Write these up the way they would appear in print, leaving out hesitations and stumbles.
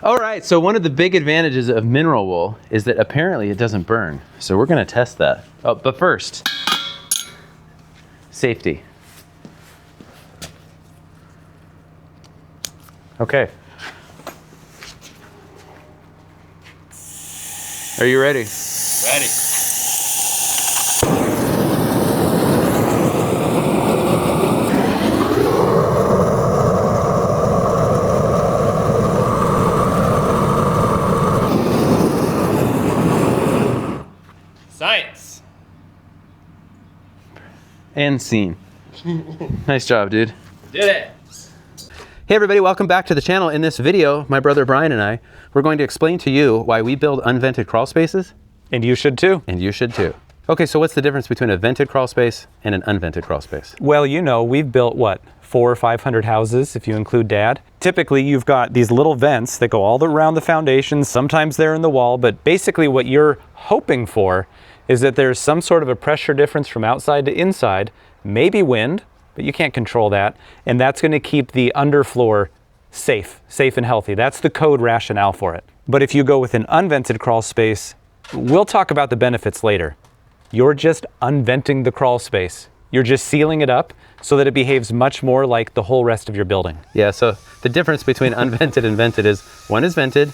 All right, so one of the big advantages of mineral wool is that apparently it doesn't burn. So we're gonna test that. Oh, but first, safety. Okay. Are you ready? Ready. Science. And scene. Nice job, dude. Did it. Hey everybody, welcome back to the channel. In this video, my brother Brian and I, we're going to explain to you why we build unvented crawl spaces. And you should too. And you should too. Okay, so what's the difference between a vented crawl space and an unvented crawl space? Well, you know, we've built what, 400 or 500 houses if you include Dad. Typically you've got these little vents that go all around the foundation, sometimes they're in the wall, but basically what you're hoping for is that there's some sort of a pressure difference from outside to inside, maybe wind, but you can't control that, and that's going to keep the underfloor safe and healthy. That's the code rationale for it. But if you go with an unvented crawl space, we'll talk about the benefits later. You're just unventing the crawl space. You're just sealing it up so that it behaves much more like the whole rest of your building. Yeah, so the difference between unvented and vented is one is vented,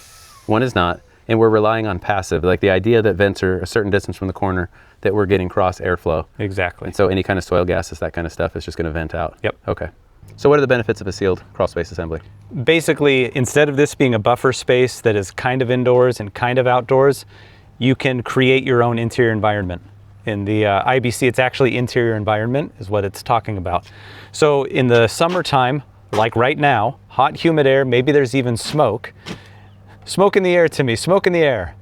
one is not, and we're relying on passive, like the idea that vents are a certain distance from the corner, that we're getting cross airflow. Exactly. And so any kind of soil gases, that kind of stuff is just going to vent out. Yep. Okay. So what are the benefits of a sealed crawl space assembly? Basically, instead of this being a buffer space that is kind of indoors and kind of outdoors, you can create your own interior environment. In the IBC, it's actually interior environment is what it's talking about. So in the summertime, like right now, hot, humid air, maybe there's even smoke. Smoke in the air, Timmy, smoke in the air.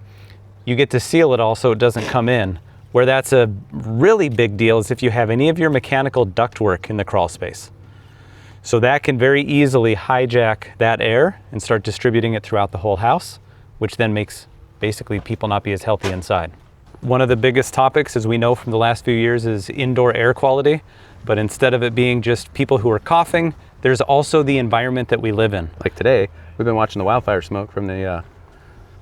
You get to seal it all so it doesn't come in. Where that's a really big deal is if you have any of your mechanical ductwork in the crawl space. So that can very easily hijack that air and start distributing it throughout the whole house, which then makes basically people not be as healthy inside. One of the biggest topics, as we know from the last few years, is indoor air quality. But instead of it being just people who are coughing, there's also the environment that we live in. Like today, we've been watching the wildfire smoke from the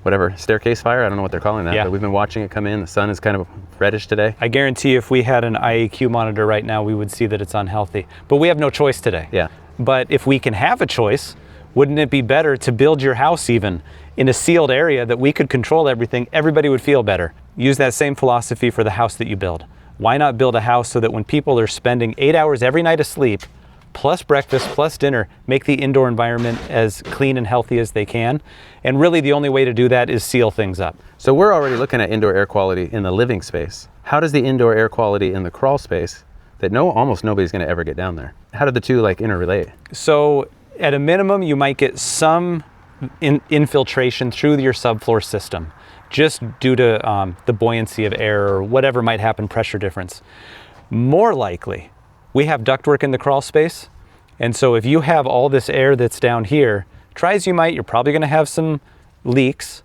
whatever, staircase fire, I don't know what they're calling that, but we've been watching it come in. The sun is kind of reddish today. I guarantee you if we had an IAQ monitor right now, we would see that it's unhealthy. But we have no choice today. Yeah. But if we can have a choice, wouldn't it be better to build your house even in a sealed area that we could control everything, everybody would feel better. Use that same philosophy for the house that you build. Why not build a house so that when people are spending 8 hours every night asleep, plus breakfast, plus dinner, make the indoor environment as clean and healthy as they can. And really the only way to do that is seal things up. So we're already looking at indoor air quality in the living space. How does the indoor air quality in the crawl space that almost nobody's gonna ever get down there? How do the two like interrelate? So at a minimum, you might get some infiltration through your subfloor system, just due to the buoyancy of air or whatever might happen, pressure difference. More likely, we have ductwork in the crawl space, and so if you have all this air that's down here, try as you might, you're probably going to have some leaks.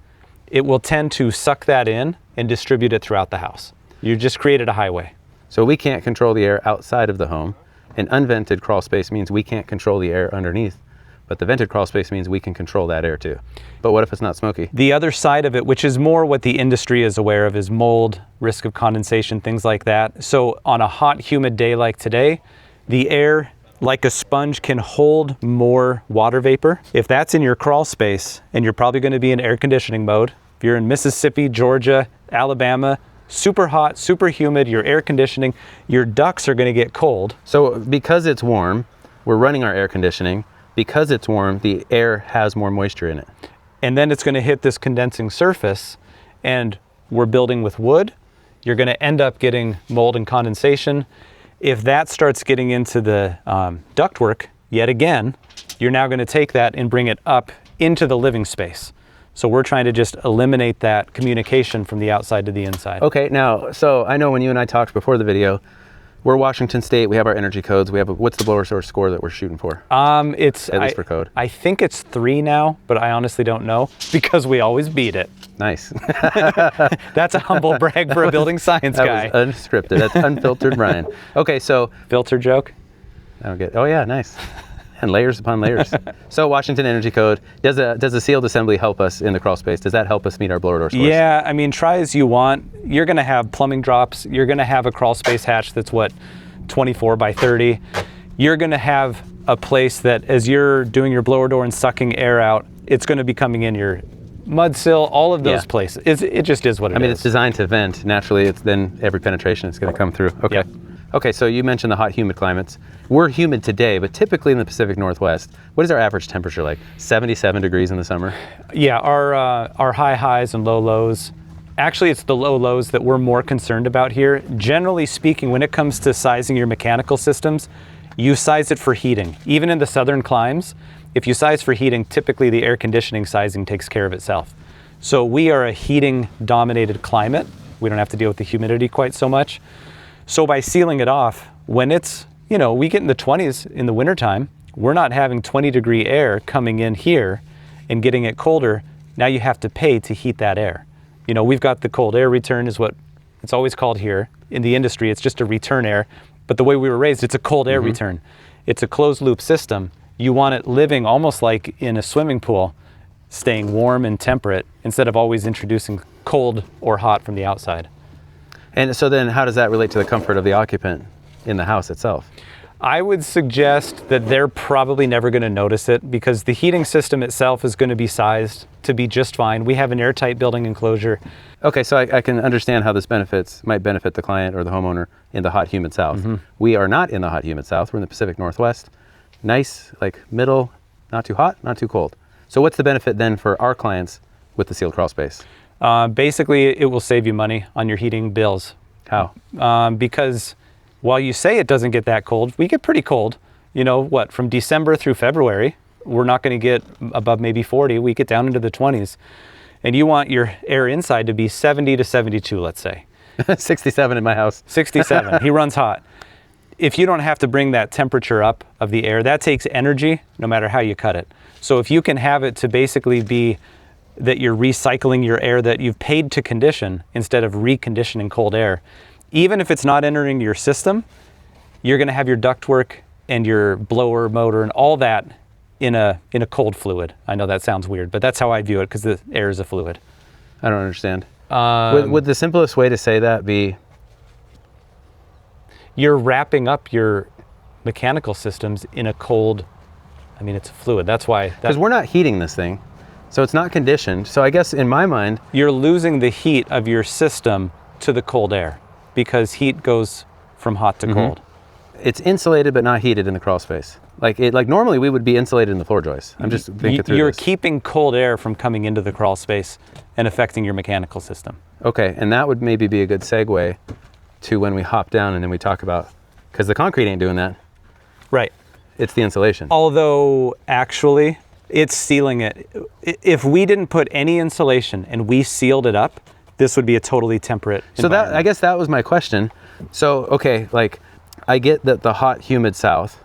It will tend to suck that in and distribute it throughout the house. You just created a highway. So we can't control the air outside of the home. An unvented crawl space means we can't control the air underneath, but the vented crawl space means we can control that air too. But what if it's not smoky? The other side of it, which is more what the industry is aware of, is mold, risk of condensation, things like that. So on a hot, humid day like today, the air, like a sponge, can hold more water vapor. If that's in your crawl space, and you're probably going to be in air conditioning mode, if you're in Mississippi, Georgia, Alabama, super hot, super humid, your air conditioning, your ducts are going to get cold. So because it's warm, we're running our air conditioning. Because it's warm, the air has more moisture in it. And then it's going to hit this condensing surface, and we're building with wood. You're going to end up getting mold and condensation. If that starts getting into the ductwork, yet again, you're now going to take that and bring it up into the living space. So we're trying to just eliminate that communication from the outside to the inside. Okay, now, so I know when you and I talked before the video, we're Washington State, we have our energy codes, we have what's the blower source score that we're shooting for? It's at least for code. I think it's 3 now, but I honestly don't know because we always beat it. Nice. That's a humble brag for a building science guy. That was unscripted, that's unfiltered Brian. Okay, so. Filter joke? I don't get, oh yeah, nice. And layers upon layers. So Washington Energy Code, does a sealed assembly help us in the crawl space? Does that help us meet our blower door scores? Yeah, I mean, try as you want. You're going to have plumbing drops. You're going to have a crawl space hatch that's 24 by 30. You're going to have a place that as you're doing your blower door and sucking air out, it's going to be coming in your mud sill, all of those places. It just is what it is. I mean, it's designed to vent. Naturally, then every penetration is going to come through. Okay. Yep. Okay, so you mentioned the hot, humid climates. We're humid today, but typically in the Pacific Northwest, what is our average temperature like? 77 degrees in the summer? Yeah, our high highs and low lows. Actually, it's the low lows that we're more concerned about here. Generally speaking, when it comes to sizing your mechanical systems, you size it for heating. Even in the southern climes, if you size for heating, typically the air conditioning sizing takes care of itself. So we are a heating-dominated climate. We don't have to deal with the humidity quite so much. So by sealing it off, when it's, we get in the 20s in the wintertime, we're not having 20-degree air coming in here and getting it colder. Now you have to pay to heat that air. We've got the cold air return is what it's always called here. In the industry, it's just a return air. But the way we were raised, it's a cold air return. It's a closed loop system. You want it living almost like in a swimming pool, staying warm and temperate instead of always introducing cold or hot from the outside. And so then how does that relate to the comfort of the occupant in the house itself? I would suggest that they're probably never going to notice it because the heating system itself is going to be sized to be just fine. We have an airtight building enclosure. Okay, so I can understand how this might benefit the client or the homeowner in the hot, humid South. We are not in the hot, humid South. We're in the Pacific Northwest. Nice, like middle, not too hot, not too cold. So what's the benefit then for our clients with the sealed crawl space? Basically, it will save you money on your heating bills. How? Because while you say it doesn't get that cold, we get pretty cold. From December through February, we're not going to get above maybe 40. We get down into the 20s. And you want your air inside to be 70 to 72, let's say. 67 in my house. 67. He runs hot. If you don't have to bring that temperature up of the air, that takes energy no matter how you cut it. So if you can have it to basically be that you're recycling your air that you've paid to condition instead of reconditioning cold air, even if it's not entering your system, you're going to have your ductwork and your blower motor and all that in a cold fluid. I know that sounds weird, but that's how I view it because the air is a fluid. I don't understand. Would the simplest way to say that be? You're wrapping up your mechanical systems in a cold, it's a fluid. That's why. Because we're not heating this thing, so it's not conditioned. So I guess in my mind, you're losing the heat of your system to the cold air because heat goes from hot to cold. It's insulated but not heated in the crawl space. Like normally we would be insulated in the floor joists. I'm just thinking through You're this. keeping cold air from coming into the crawl space and affecting your mechanical system. Okay, and that would maybe be a good segue to when we hop down and then we talk about, because the concrete ain't doing that. Right. It's the insulation. Although actually it's sealing it. If we didn't put any insulation and we sealed it up, this would be a totally temperate environment. I guess that was my question. So, okay, I get that the hot, humid South,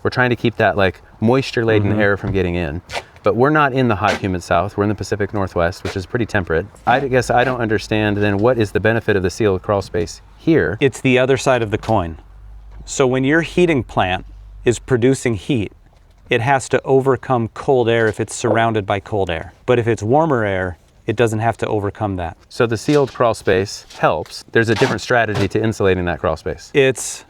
we're trying to keep that moisture-laden air from getting in, but we're not in the hot, humid South. We're in the Pacific Northwest, which is pretty temperate. I guess I don't understand then what is the benefit of the sealed crawl space here? It's the other side of the coin. So when your heating plant is producing heat, it has to overcome cold air if it's surrounded by cold air. But if it's warmer air, it doesn't have to overcome that. So the sealed crawl space helps. There's a different strategy to insulating that crawl space. It's,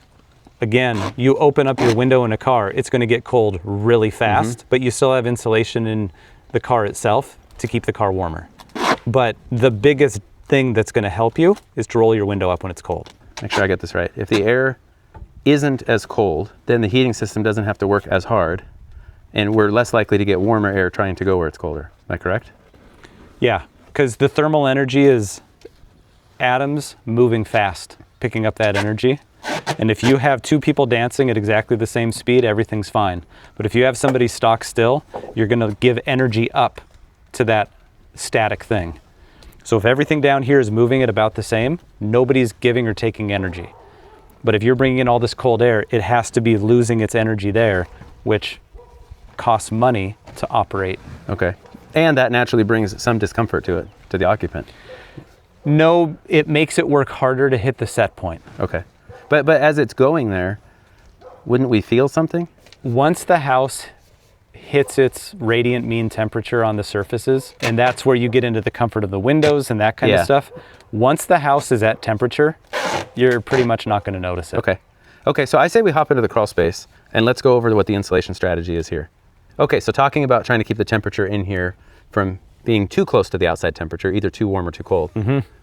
again, you open up your window in a car, it's going to get cold really fast, but you still have insulation in the car itself to keep the car warmer. But the biggest thing that's going to help you is to roll your window up when it's cold. Make sure I get this right. If the air isn't as cold, then the heating system doesn't have to work as hard, and we're less likely to get warmer air trying to go where it's colder. Am I correct? Yeah, because the thermal energy is atoms moving fast, picking up that energy. And if you have two people dancing at exactly the same speed, everything's fine. But if you have somebody stock still, you're going to give energy up to that static thing. So if everything down here is moving at about the same, nobody's giving or taking energy. But if you're bringing in all this cold air, it has to be losing its energy there, which costs money to operate. Okay. And that naturally brings some discomfort to it, to the occupant. No, it makes it work harder to hit the set point. Okay. But as it's going there, wouldn't we feel something? Once the house hits its radiant mean temperature on the surfaces, and that's where you get into the comfort of the windows and that kind of stuff. Once the house is at temperature, you're pretty much not going to notice it. Okay, so I say we hop into the crawl space and let's go over what the insulation strategy is here. Okay, so talking about trying to keep the temperature in here from being too close to the outside temperature, either too warm or too cold,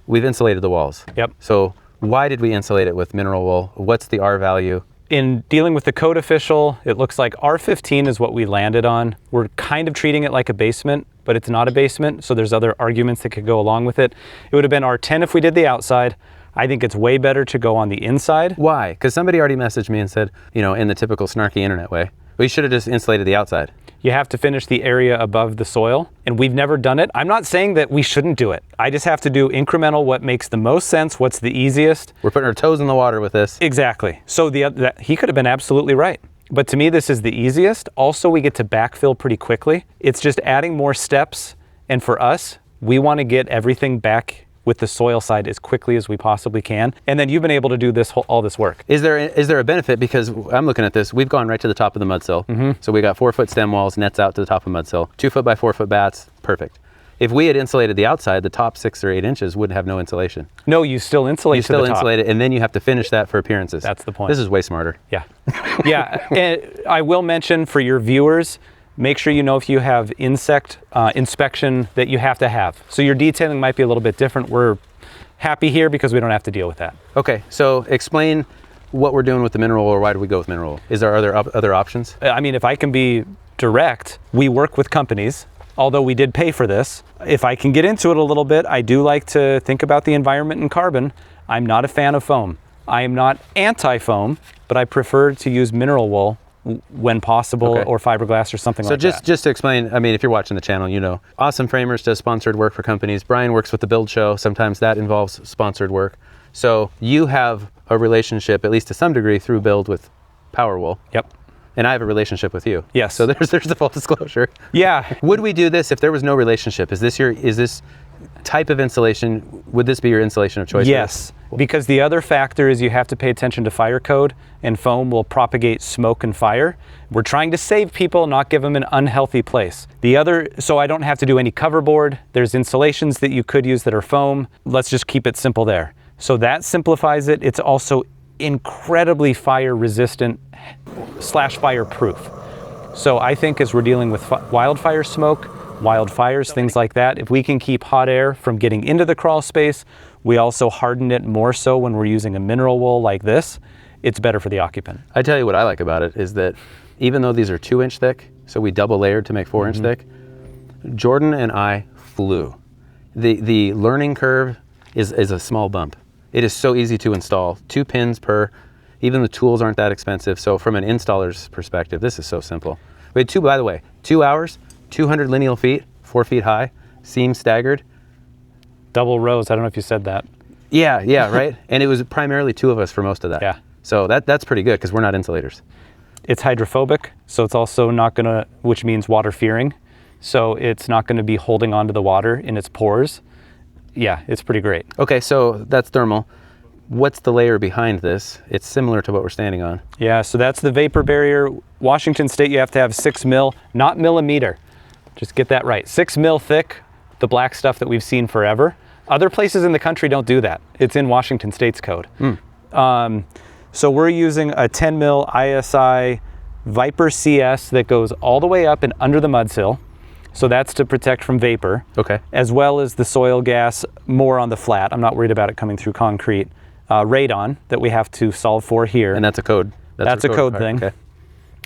we've insulated the walls. Yep. So why did we insulate it with mineral wool? What's the R value? In dealing with the code official, it looks like R15 is what we landed on. We're kind of treating it like a basement, but it's not a basement, so there's other arguments that could go along with it. It would have been R10 if we did the outside. I think it's way better to go on the inside. Why? Because somebody already messaged me and said, you know, in the typical snarky internet way, we should have just insulated the outside. You have to finish the area above the soil, and we've never done it. I'm not saying that we shouldn't do it. I just have to do incremental, what makes the most sense, what's the easiest. We're putting our toes in the water with this. Exactly. So he could have been absolutely right. But to me, this is the easiest. Also, we get to backfill pretty quickly. It's just adding more steps. And for us, we want to get everything back with the soil side as quickly as we possibly can. And then you've been able to do all this work. Is there a benefit? Because I'm looking at this, we've gone right to the top of the mud sill. So we got 4-foot stem walls, nets out to the top of mud sill, 2-foot by 4-foot bats, perfect. If we had insulated the outside, the top 6 or 8 inches would have no insulation. No, you still insulate to the top. You still insulate it, and then you have to finish that for appearances. That's the point. This is way smarter. Yeah. Yeah, and I will mention for your viewers, make sure you know if you have insect inspection that you have to have. So your detailing might be a little bit different. We're happy here because we don't have to deal with that. Okay, so explain what we're doing with the mineral wool, or why do we go with mineral wool? Is there other options? I mean, if I can be direct, we work with companies, although we did pay for this. If I can get into it a little bit, I do like to think about the environment and carbon. I'm not a fan of foam. I am not anti-foam, but I prefer to use mineral wool when possible, or fiberglass or something like that. So just to explain, I mean, if you're watching the channel, you know, Awesome Framers does sponsored work for companies. Brian works with the Build Show. Sometimes that involves sponsored work. So you have a relationship, at least to some degree, through Build with Powerwool. Yep. And I have a relationship with you. Yes. So there's the full disclosure. Yeah. Would we do this if there was no relationship? Is this type of insulation, would this be your insulation of choice? Yes, because the other factor is you have to pay attention to fire code, and foam will propagate smoke and fire. We're trying to save people, not give them an unhealthy place. So I don't have to do any cover board. There's insulations that you could use that are foam. Let's just keep it simple there. So that simplifies it. It's also incredibly fire resistant / fire proof. So I think as we're dealing with wildfire smoke, wildfires, things like that, if we can keep hot air from getting into the crawl space, we also harden it more so when we're using a mineral wool like this, it's better for the occupant. I tell you what I like about it is that even though these are 2-inch thick, so we double layered to make 4-inch thick, Jordan and I flew. The learning curve is a small bump. It is so easy to install. 2 pins per, even the tools aren't that expensive. So from an installer's perspective, this is so simple. We had 2 hours, 200 lineal feet, 4 feet high, seams staggered. Double rows, I don't know if you said that. Yeah, right? And it was primarily 2 of us for most of that. Yeah. So that's pretty good because we're not insulators. It's hydrophobic, so it's also not gonna, which means water fearing. So it's not gonna be holding onto the water in its pores. Yeah, it's pretty great. Okay, so that's thermal. What's the layer behind this? It's similar to what we're standing on. Yeah, so that's the vapor barrier. Washington State, you have to have 6 mil, not millimeter. Just get that right. 6 mil thick, the black stuff that we've seen forever. Other places in the country don't do that. It's in Washington State's code. So we're using a 10 mil ISI Viper CS that goes all the way up and under the mud sill. So that's to protect from vapor. Okay. As well as the soil gas more on the flat. I'm not worried about it coming through concrete. Radon that we have to solve for here. And that's a code. That's a code thing. Okay.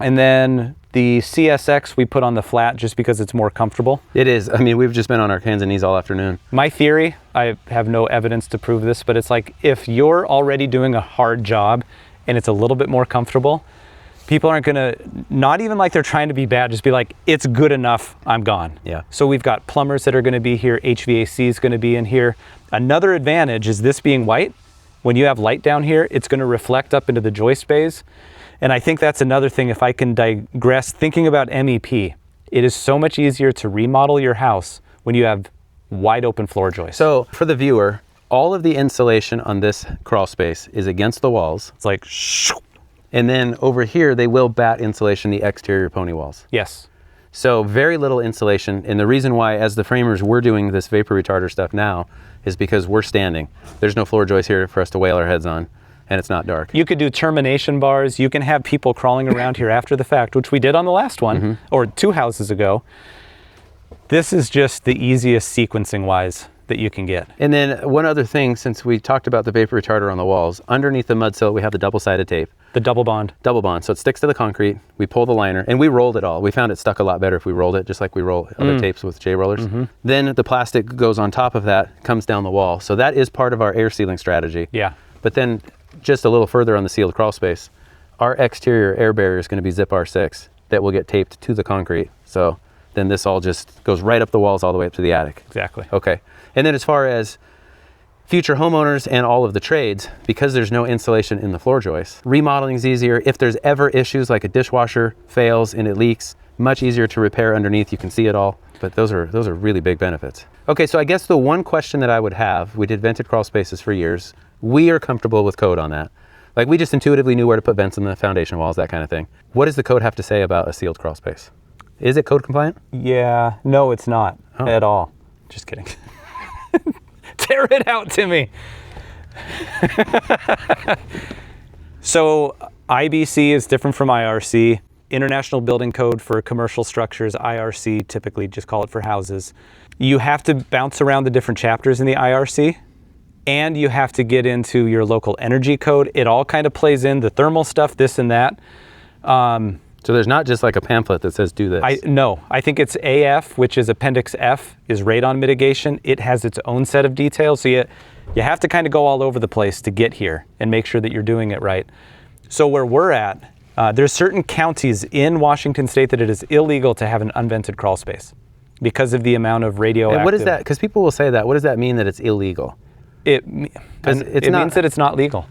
And then the CSX we put on the flat just because it's more comfortable. It is. I mean, we've just been on our hands and knees all afternoon. My theory, I have no evidence to prove this, but it's like if you're already doing a hard job and it's a little bit more comfortable, people aren't gonna, not even like they're trying to be bad, just be like, it's good enough, I'm gone. Yeah. So we've got plumbers that are gonna be here, HVAC is gonna be in here. Another advantage is this being white. When you have light down here, it's gonna reflect up into the joist bays. And I think that's another thing, if I can digress, thinking about MEP, it is so much easier to remodel your house when you have wide open floor joists. So for the viewer, all of the insulation on this crawl space is against the walls. It's like, And then over here, they will bat insulation the exterior pony walls. Yes. So very little insulation. And the reason why, as the framers, we're doing this vapor retarder stuff now is because we're standing. There's no floor joists here for us to whale our heads on, and it's not dark. You could do termination bars. You can have people crawling around here after the fact, which we did on the last one, or 2 houses ago. This is just the easiest sequencing wise that you can get. And then one other thing, since we talked about the vapor retarder on the walls, underneath the mud sill, we have the double-sided tape. The double bond. Double bond, so it sticks to the concrete. We pull the liner, and we rolled it all. We found it stuck a lot better if we rolled it, just like we roll other tapes with J-rollers. Then the plastic goes on top of that, comes down the wall. So that is part of our air sealing strategy. Yeah. But then just a little further on the sealed crawl space, our exterior air barrier is going to be Zip R6 that will get taped to the concrete. So then this all just goes right up the walls all the way up to the attic. Exactly. Okay. And then as far as future homeowners and all of the trades, because there's no insulation in the floor joists, remodeling is easier. If there's ever issues like a dishwasher fails and it leaks, much easier to repair underneath. You can see it all, but those are really big benefits. Okay, so I guess the one question that I would have, we did vented crawl spaces for years. We are comfortable with code on that. Like we just intuitively knew where to put vents in the foundation walls, that kind of thing. What does the code have to say about a sealed crawl space? Is it code compliant? Yeah, no, it's not at all. Just kidding. Tear it out to me. So IBC is different from IRC. International Building Code for commercial structures, IRC, typically just call it for houses. You have to bounce around the different chapters in the IRC, and you have to get into your local energy code. It all kind of plays in the thermal stuff, this and that. So there's not just like a pamphlet that says do this. No, I think it's AF, which is Appendix F, is radon mitigation. It has its own set of details. So you have to kind of go all over the place to get here and make sure that you're doing it right. So where we're at, there's certain counties in Washington State that it is illegal to have an unvented crawl space because of the amount of radioactive. And what is that? Because people will say that. What does that mean that it's illegal? It means that it's not legal.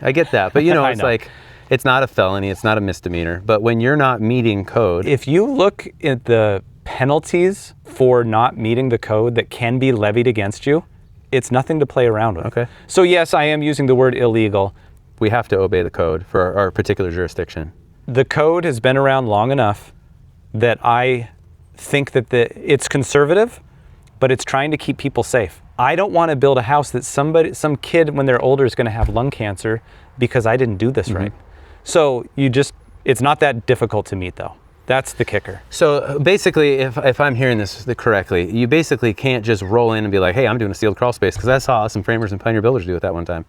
I get that, but you know, it's know. like, it's not a felony, it's not a misdemeanor, but when you're not meeting code. If you look at the penalties for not meeting the code that can be levied against you, it's nothing to play around with. Okay. So yes, I am using the word illegal. We have to obey the code for our particular jurisdiction. The code has been around long enough that I think that it's conservative, but it's trying to keep people safe. I don't want to build a house that some kid when they're older is going to have lung cancer because I didn't do this right. So it's not that difficult to meet though. That's the kicker. So basically, if I'm hearing this correctly, you basically can't just roll in and be like, hey, I'm doing a sealed crawl space, because I saw some framers and Pioneer Builders do it that one time.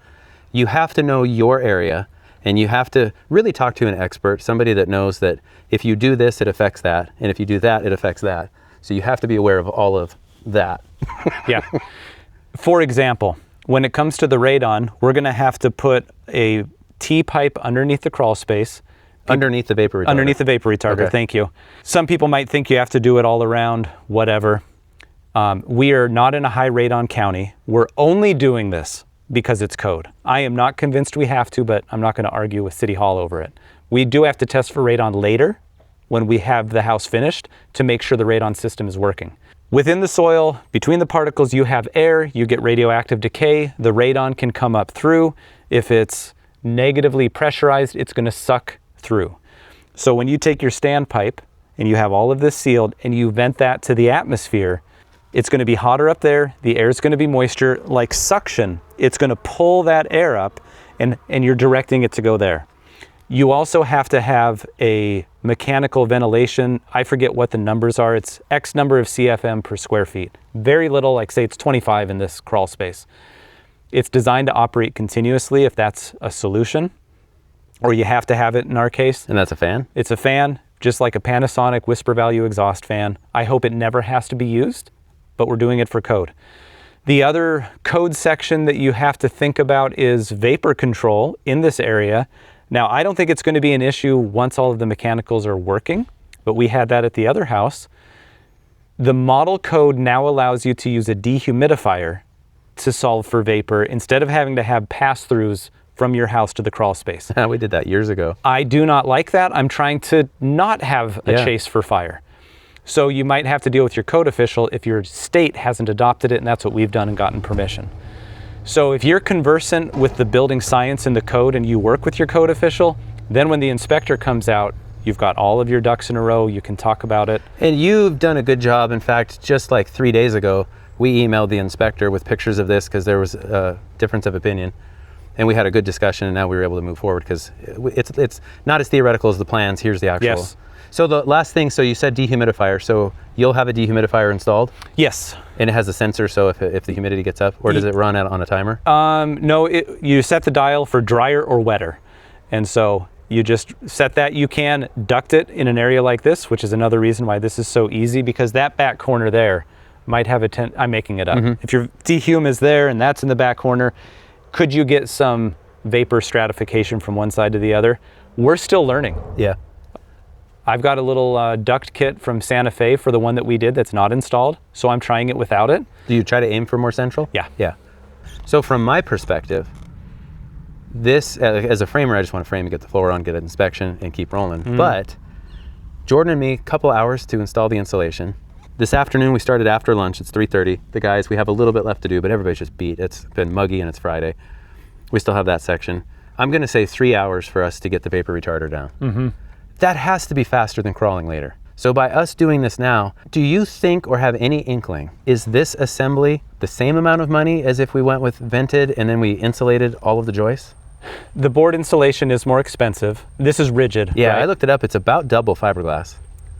You have to know your area, and you have to really talk to an expert, somebody that knows that if you do this, it affects that, and if you do that, it affects that. So you have to be aware of all of that. Yeah. For example, when it comes to the radon, we're going to have to put a T-pipe underneath the crawl space. Underneath the vapor retarder. Underneath the vapor retarder, Okay. Thank you. Some people might think you have to do it all around, whatever. We are not in a high radon county. We're only doing this because it's code. I am not convinced we have to, but I'm not going to argue with City Hall over it. We do have to test for radon later when we have the house finished to make sure the radon system is working. Within the soil, between the particles, you have air, you get radioactive decay. The radon can come up through. If it's negatively pressurized, it's going to suck through. So when you take your standpipe and you have all of this sealed and you vent that to the atmosphere, it's going to be hotter up there. The air is going to be moisture, like suction. It's going to pull that air up and you're directing it to go there. You also have to have a mechanical ventilation. I forget what the numbers are. It's X number of CFM per square feet. Very little, like say it's 25 in this crawl space. It's designed to operate continuously if that's a solution, or you have to have it in our case. And that's a fan? It's a fan, just like a Panasonic whisper value exhaust fan. I hope it never has to be used, but we're doing it for code. The other code section that you have to think about is vapor control in this area. Now, I don't think it's going to be an issue once all of the mechanicals are working, but we had that at the other house. The model code now allows you to use a dehumidifier to solve for vapor instead of having to have pass-throughs from your house to the crawl space. We did that years ago. I do not like that. I'm trying to not have a chase for fire. So you might have to deal with your code official if your state hasn't adopted it, and that's what we've done and gotten permission. So if you're conversant with the building science and the code and you work with your code official, Then when the inspector comes out, you've got all of your ducks in a row, you can talk about it. And you've done a good job. In fact, just like 3 days ago, we emailed the inspector with pictures of this because there was a difference of opinion. And we had a good discussion, and now we were able to move forward because it's not as theoretical as the plans. Here's the actual. Yes. So the last thing, so you said dehumidifier. So you'll have a dehumidifier installed? Yes. And it has a sensor, so if the humidity gets up, or does it run on a timer? No, you set the dial for drier or wetter. And so you just set that. You can duct it in an area like this, which is another reason why this is so easy, because that back corner there might have I'm making it up. If your dehum is there and that's in the back corner, could you get some vapor stratification from one side to the other? We're still learning. Yeah. I've got a little duct kit from Santa Fe for the one that we did that's not installed, so I'm trying it without it. Do you try to aim for more central? Yeah. Yeah. So from my perspective, this, as a framer, I just want to frame and get the floor on, get an inspection, and keep rolling. But Jordan and me, a couple hours to install the insulation. This afternoon, we started after lunch. It's 3:30. The guys, we have a little bit left to do, but everybody's just beat. It's been muggy and it's Friday. We still have that section. I'm going to say 3 hours for us to get the vapor retarder down. That has to be faster than crawling later. So by us doing this now, do you think or have any inkling, is this assembly the same amount of money as if we went with vented and then we insulated all of the joists? The board insulation is more expensive. This is rigid. Yeah, right? I looked it up. It's about double fiberglass.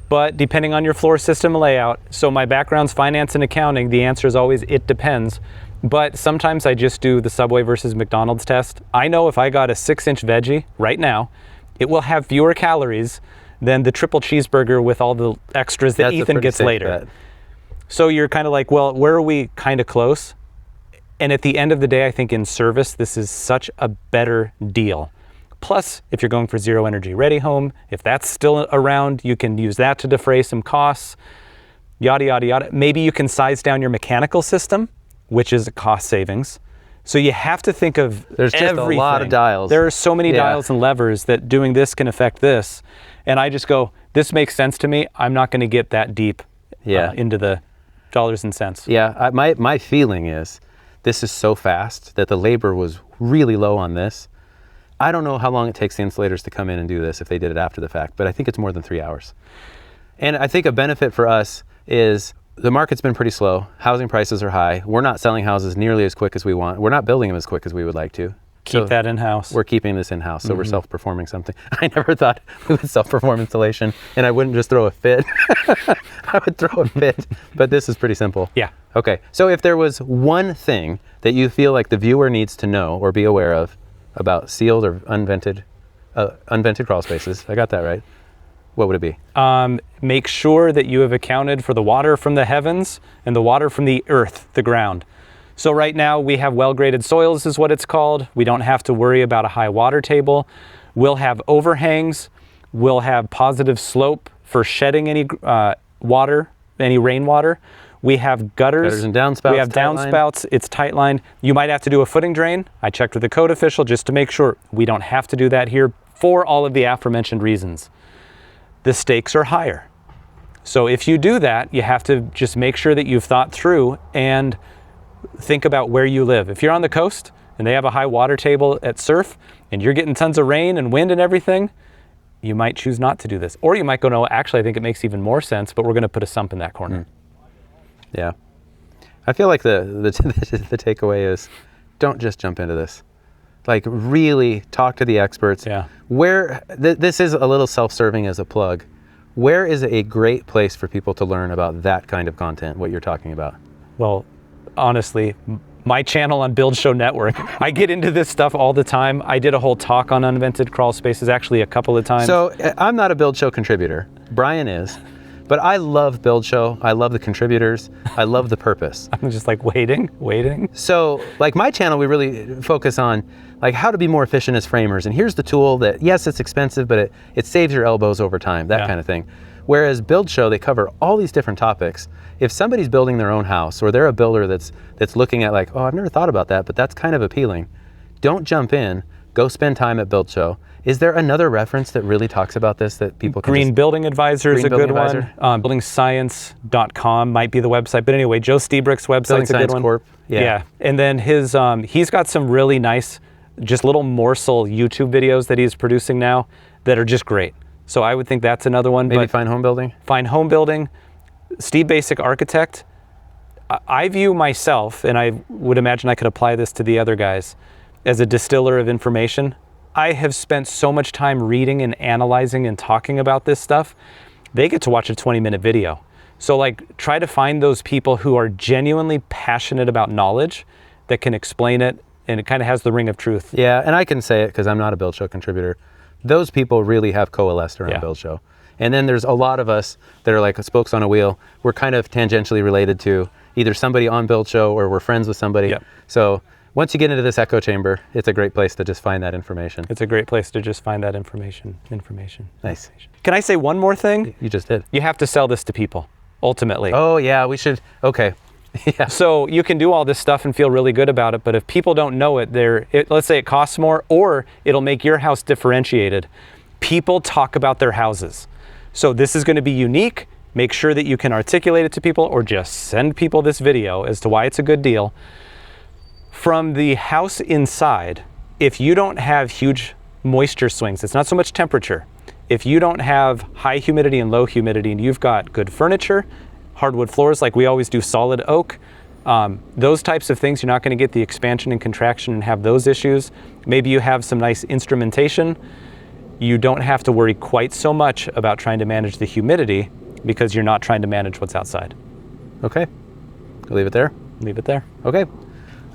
But depending on your floor system layout, so my background's finance and accounting, the answer is always it depends. But sometimes I just do the Subway versus McDonald's test. I know if I got a 6-inch veggie right now, it will have fewer calories than the triple cheeseburger with all the extras that Ethan gets later. Bet. So you're kind of like, well, where are we kind of close? And at the end of the day, I think in service, this is such a better deal. Plus, if you're going for zero energy ready home, if that's still around, you can use that to defray some costs, yada, yada, yada. Maybe you can size down your mechanical system, which is a cost savings. So you have to think of There's just everything. a lot of dials. There are so many dials and levers that doing this can affect this. And I just go, this makes sense to me. I'm not going to get that deep into the dollars and cents. Yeah, my feeling is this is so fast that the labor was really low on this. I don't know how long it takes the insulators to come in and do this if they did it after the fact, but I think it's more than 3 hours. And I think a benefit for us is the market's been pretty slow. Housing prices are high. We're not selling houses nearly as quick as we want. We're not building them as quick as we would like to. Keep that in-house. We're keeping this in-house, so we're self-performing something. I never thought we would self-perform installation and I wouldn't just throw a fit. I would throw a fit, but this is pretty simple. Yeah. Okay, so if there was one thing that you feel like the viewer needs to know or be aware of about sealed or unvented crawl spaces, I got that right, what would it be? Make sure that you have accounted for the water from the heavens and the water from the earth, the ground. So right now we have well-graded soils is what it's called. We don't have to worry about a high water table. We'll have overhangs. We'll have positive slope for shedding any water, any rainwater. We have gutters and downspouts. We have downspouts. It's tight line. You might have to do a footing drain. I checked with the code official just to make sure. We don't have to do that here for all of the aforementioned reasons. The stakes are higher. So if you do that, you have to just make sure that you've thought through and think about where you live. If you're on the coast and they have a high water table at surf and you're getting tons of rain and wind and everything, you might choose not to do this. Or you might go, no, actually, I think it makes even more sense, but we're going to put a sump in that corner. Yeah. I feel like the takeaway is don't just jump into this. Like really talk to the experts. Yeah. Where this is a little self-serving as a plug. Where is a great place for people to learn about that kind of content, what you're talking about? Well, honestly, my channel on Build Show Network, I get into this stuff all the time. I did a whole talk on unvented crawl spaces actually a couple of times. So I'm not a Build Show contributor. Brian is. But I love Build Show. I love the contributors. I love the purpose. I'm just like waiting. So like my channel, we really focus on like how to be more efficient as framers. And here's the tool that, yes, it's expensive, but it saves your elbows over time, that kind of thing. Whereas Build Show, they cover all these different topics. If somebody's building their own house or they're a builder that's looking at like, oh, I've never thought about that, but that's kind of appealing. Don't jump in, go spend time at Build Show. Is there another reference that really talks about this that people can Green Building Advisor is a good one. Buildingscience.com might be the website. But anyway, Joe Stiebrick's website's a good one. Science Corp. Yeah. And then his he's got some really nice just little morsel YouTube videos that he's producing now that are just great. So I would think that's another one. Maybe but Find Home Building? Find Home Building. Steve Basic Architect. I view myself, and I would imagine I could apply this to the other guys, as a distiller of information. I have spent so much time reading and analyzing and talking about this stuff. They get to watch a 20-minute video. So like, try to find those people who are genuinely passionate about knowledge that can explain it, and it kind of has the ring of truth. Yeah, and I can say it because I'm not a Build Show contributor. Those people really have coalesced around Build Show. And then there's a lot of us that are like spokes on a wheel. We're kind of tangentially related to either somebody on Build Show or we're friends with somebody. Yep. So once you get into this echo chamber, it's a great place to just find that information. It's a great place to just find that information. Nice. Can I say one more thing? You just did. You have to sell this to people, ultimately. Oh yeah, we should, okay. Yeah. So you can do all this stuff and feel really good about it, but if people don't know it, let's say it costs more, or it'll make your house differentiated. People talk about their houses. So this is going to be unique. Make sure that you can articulate it to people, or just send people this video as to why it's a good deal. From the house inside, if you don't have huge moisture swings, it's not so much temperature. If you don't have high humidity and low humidity, and you've got good furniture, hardwood floors, like we always do solid oak, those types of things, you're not going to get the expansion and contraction and have those issues. Maybe you have some nice instrumentation. You don't have to worry quite so much about trying to manage the humidity because you're not trying to manage what's outside. Okay, we'll leave it there. Leave it there. Okay.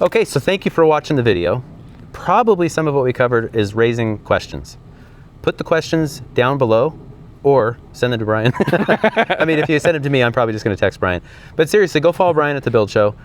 Okay, so thank you for watching the video. Probably some of what we covered is raising questions. Put the questions down below or send them to Brian. I mean, if you send them to me, I'm probably just gonna text Brian. But seriously, go follow Brian at The Build Show.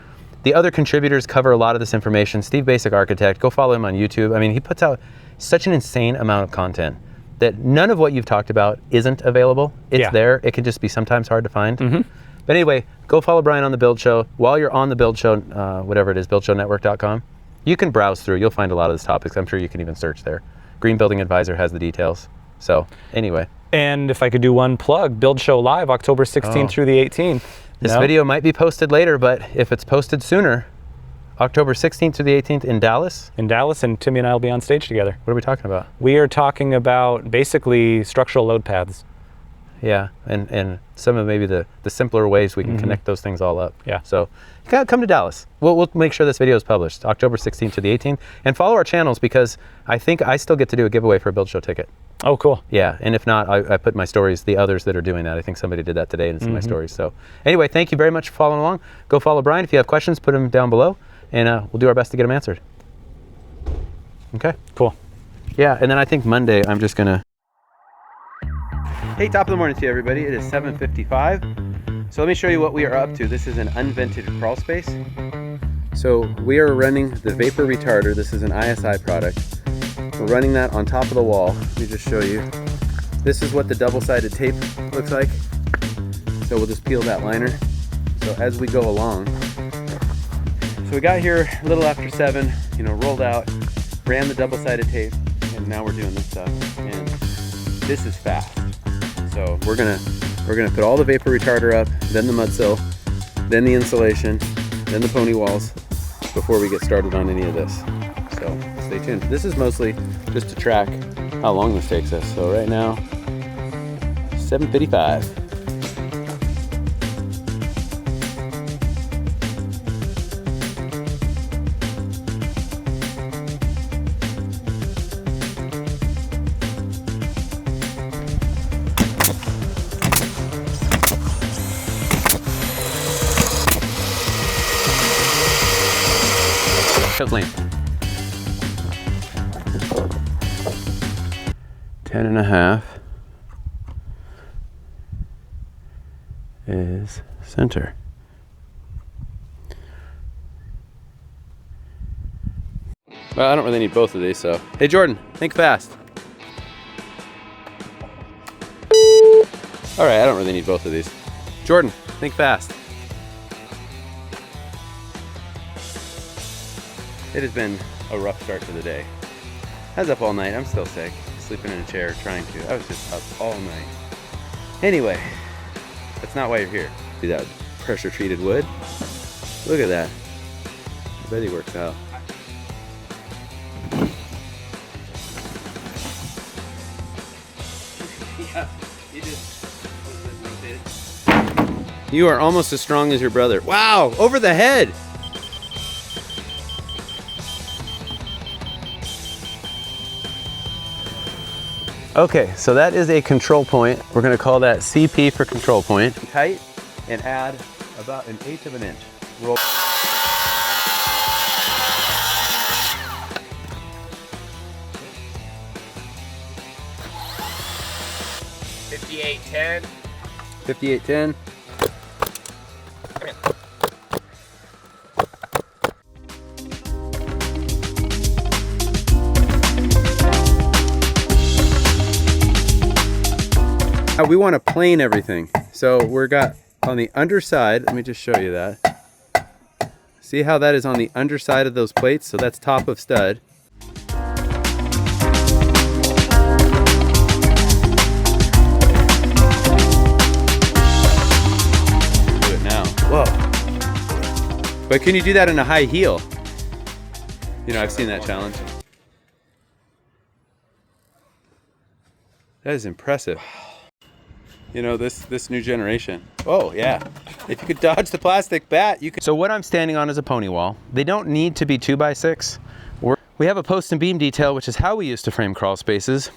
The other contributors cover a lot of this information. Steve Basic Architect, go follow him on YouTube. I mean, he puts out such an insane amount of content that none of what you've talked about isn't available. It's there. It can just be sometimes hard to find. But anyway, go follow Brian on The Build Show. While you're on The Build Show, whatever it is, buildshownetwork.com, you can browse through. You'll find a lot of these topics. I'm sure you can even search there. Green Building Advisor has the details. So anyway. And if I could do one plug, Build Show Live, October 16th through the 18th. This video might be posted later, but if it's posted sooner, October 16th through the 18th in Dallas. In Dallas, and Timmy and I will be on stage together. What are we talking about? We are talking about basically structural load paths. Yeah, and some of maybe the simpler ways we can connect those things all up. Yeah. So you gotta come to Dallas. We'll make sure this video is published October 16th to the 18th. And follow our channels because I think I still get to do a giveaway for a Build Show ticket. Oh, cool. Yeah, and if not, I put my stories, the others that are doing that. I think somebody did that today and it's in my stories. So anyway, thank you very much for following along. Go follow Brian. If you have questions, put them down below and we'll do our best to get them answered. Okay. Cool. Yeah, and then I think Monday I'm just gonna... Hey, top of the morning to you, everybody. It is 7:55. So let me show you what we are up to. This is an unvented crawl space. So we are running the vapor retarder. This is an ISI product. We're running that on top of the wall. Let me just show you. This is what the double-sided tape looks like. So we'll just peel that liner. So as we go along. So we got here a little after 7, rolled out, ran the double-sided tape, and now we're doing this stuff. And this is fast. So we're gonna put all the vapor retarder up, then the mud sill, then the insulation, then the pony walls before we get started on any of this. So stay tuned. This is mostly just to track how long this takes us. So right now, 7:55. Length. 10.5 is center. Well, I don't really need both of these, so. Hey Jordan, think fast. All right, I don't really need both of these. Jordan, think fast. It has been a rough start to the day. I was up all night. I'm still sick. Sleeping in a chair, trying to. I was just up all night. Anyway, that's not why you're here. See that pressure treated wood? Look at that. I bet he works out. Yeah, you are almost as strong as your brother. Wow, over the head. Okay, so that is a control point. We're gonna call that CP for control point. Tight and add about 1/8 of an inch. Roll. 5810. 5810. Now we want to plane everything. So we're got on the underside, let me just show you that. See how that is on the underside of those plates? So that's top of stud. Do it now. Whoa. But can you do that in a high heel? You know, I've seen that challenge. That is impressive. You know, this new generation. Oh yeah, if you could dodge the plastic bat, you could. So what I'm standing on is a pony wall. They don't need to be 2x6. We have a post and beam detail, which is how we used to frame crawl spaces.